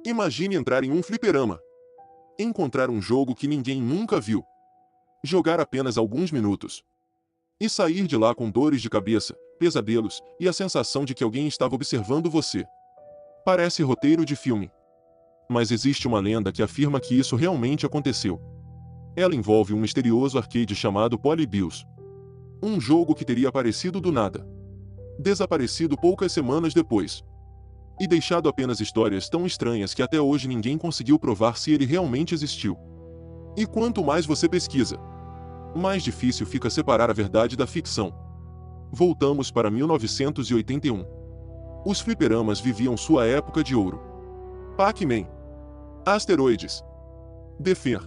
Imagine entrar em um fliperama, encontrar um jogo que ninguém nunca viu, jogar apenas alguns minutos e sair de lá com dores de cabeça, pesadelos e a sensação de que alguém estava observando você. Parece roteiro de filme. Mas existe uma lenda que afirma que isso realmente aconteceu. Ela envolve um misterioso arcade chamado Polybius. Um jogo que teria aparecido do nada, desaparecido poucas semanas depois, e deixado apenas histórias tão estranhas que até hoje ninguém conseguiu provar se ele realmente existiu. E quanto mais você pesquisa, mais difícil fica separar a verdade da ficção. Voltamos para 1981. Os fliperamas viviam sua época de ouro. Pac-Man, asteroides, The Fair.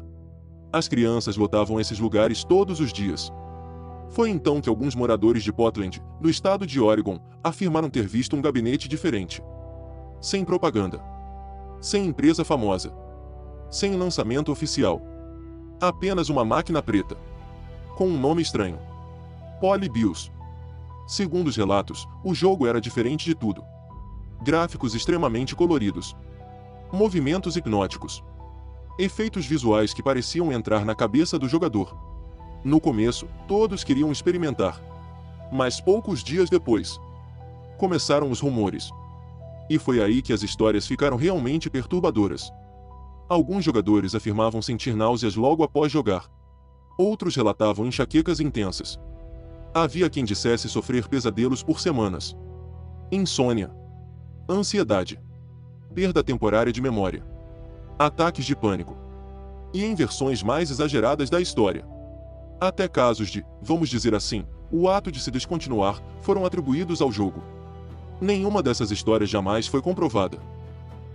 As crianças lotavam esses lugares todos os dias. Foi então que alguns moradores de Portland, no estado de Oregon, afirmaram ter visto um gabinete diferente. Sem propaganda. Sem empresa famosa. Sem lançamento oficial. Apenas uma máquina preta. Com um nome estranho. Polybius. Segundo os relatos, o jogo era diferente de tudo. Gráficos extremamente coloridos. Movimentos hipnóticos. Efeitos visuais que pareciam entrar na cabeça do jogador. No começo, todos queriam experimentar. Mas poucos dias depois, começaram os rumores. E foi aí que as histórias ficaram realmente perturbadoras. Alguns jogadores afirmavam sentir náuseas logo após jogar. Outros relatavam enxaquecas intensas. Havia quem dissesse sofrer pesadelos por semanas. Insônia. Ansiedade. Perda temporária de memória. Ataques de pânico. E em versões mais exageradas da história, até casos de, vamos dizer assim, o ato de se descontinuar, foram atribuídos ao jogo. Nenhuma dessas histórias jamais foi comprovada.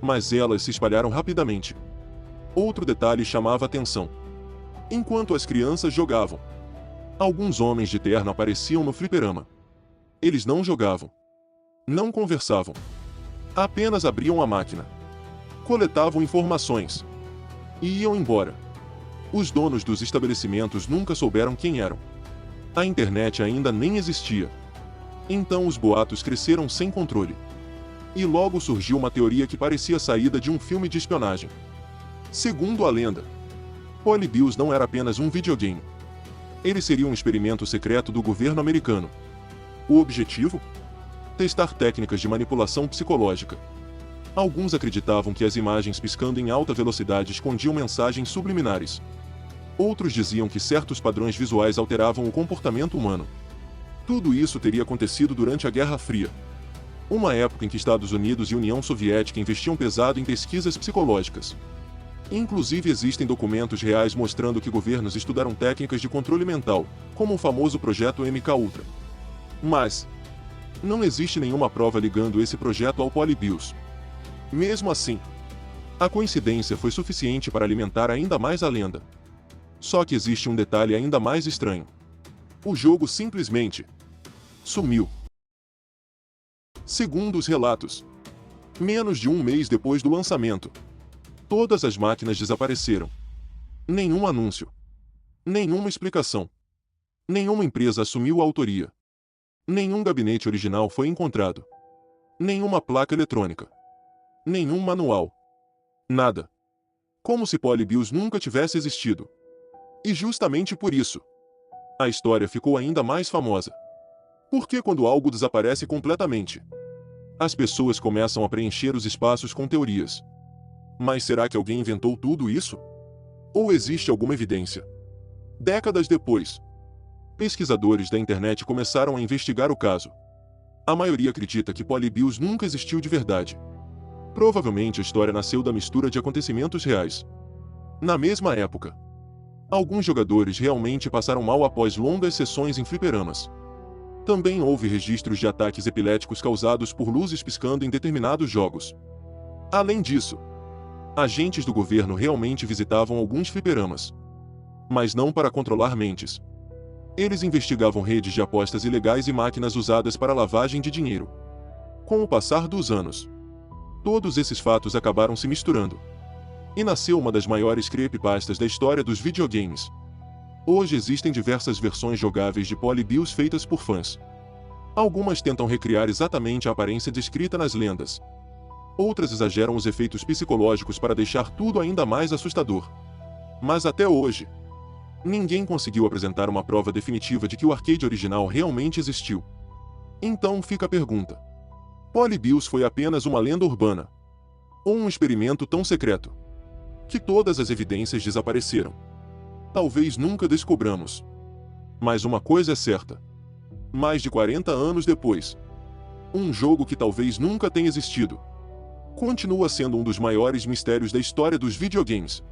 Mas elas se espalharam rapidamente. Outro detalhe chamava atenção. Enquanto as crianças jogavam, alguns homens de terno apareciam no fliperama. Eles não jogavam. Não conversavam. Apenas abriam a máquina. Coletavam informações. E iam embora. Os donos dos estabelecimentos nunca souberam quem eram. A internet ainda nem existia. Então os boatos cresceram sem controle. E logo surgiu uma teoria que parecia saída de um filme de espionagem. Segundo a lenda, Polybius não era apenas um videogame. Ele seria um experimento secreto do governo americano. O objetivo? Testar técnicas de manipulação psicológica. Alguns acreditavam que as imagens piscando em alta velocidade escondiam mensagens subliminares. Outros diziam que certos padrões visuais alteravam o comportamento humano. Tudo isso teria acontecido durante a Guerra Fria, uma época em que Estados Unidos e União Soviética investiam pesado em pesquisas psicológicas. Inclusive existem documentos reais mostrando que governos estudaram técnicas de controle mental, como o famoso projeto MK-Ultra. Mas não existe nenhuma prova ligando esse projeto ao Polybius. Mesmo assim, a coincidência foi suficiente para alimentar ainda mais a lenda. Só que existe um detalhe ainda mais estranho. O jogo simplesmente sumiu. Segundo os relatos, menos de um mês depois do lançamento, todas as máquinas desapareceram. Nenhum anúncio. Nenhuma explicação. Nenhuma empresa assumiu a autoria. Nenhum gabinete original foi encontrado. Nenhuma placa eletrônica. Nenhum manual. Nada. Como se Polybius nunca tivesse existido. E justamente por isso, a história ficou ainda mais famosa. Porque quando algo desaparece completamente, as pessoas começam a preencher os espaços com teorias. Mas será que alguém inventou tudo isso? Ou existe alguma evidência? Décadas depois, pesquisadores da internet começaram a investigar o caso. A maioria acredita que Polybius nunca existiu de verdade. Provavelmente a história nasceu da mistura de acontecimentos reais. Na mesma época, alguns jogadores realmente passaram mal após longas sessões em fliperamas. Também houve registros de ataques epiléticos causados por luzes piscando em determinados jogos. Além disso, agentes do governo realmente visitavam alguns fliperamas. Mas não para controlar mentes. Eles investigavam redes de apostas ilegais e máquinas usadas para lavagem de dinheiro. Com o passar dos anos, todos esses fatos acabaram se misturando. E nasceu uma das maiores creepypastas da história dos videogames. Hoje existem diversas versões jogáveis de Polybius feitas por fãs. Algumas tentam recriar exatamente a aparência descrita nas lendas. Outras exageram os efeitos psicológicos para deixar tudo ainda mais assustador. Mas até hoje, ninguém conseguiu apresentar uma prova definitiva de que o arcade original realmente existiu. Então fica a pergunta: Polybius foi apenas uma lenda urbana? Ou um experimento tão secreto que todas as evidências desapareceram? Talvez nunca descobramos. Mas uma coisa é certa: mais de 40 anos depois, um jogo que talvez nunca tenha existido continua sendo um dos maiores mistérios da história dos videogames.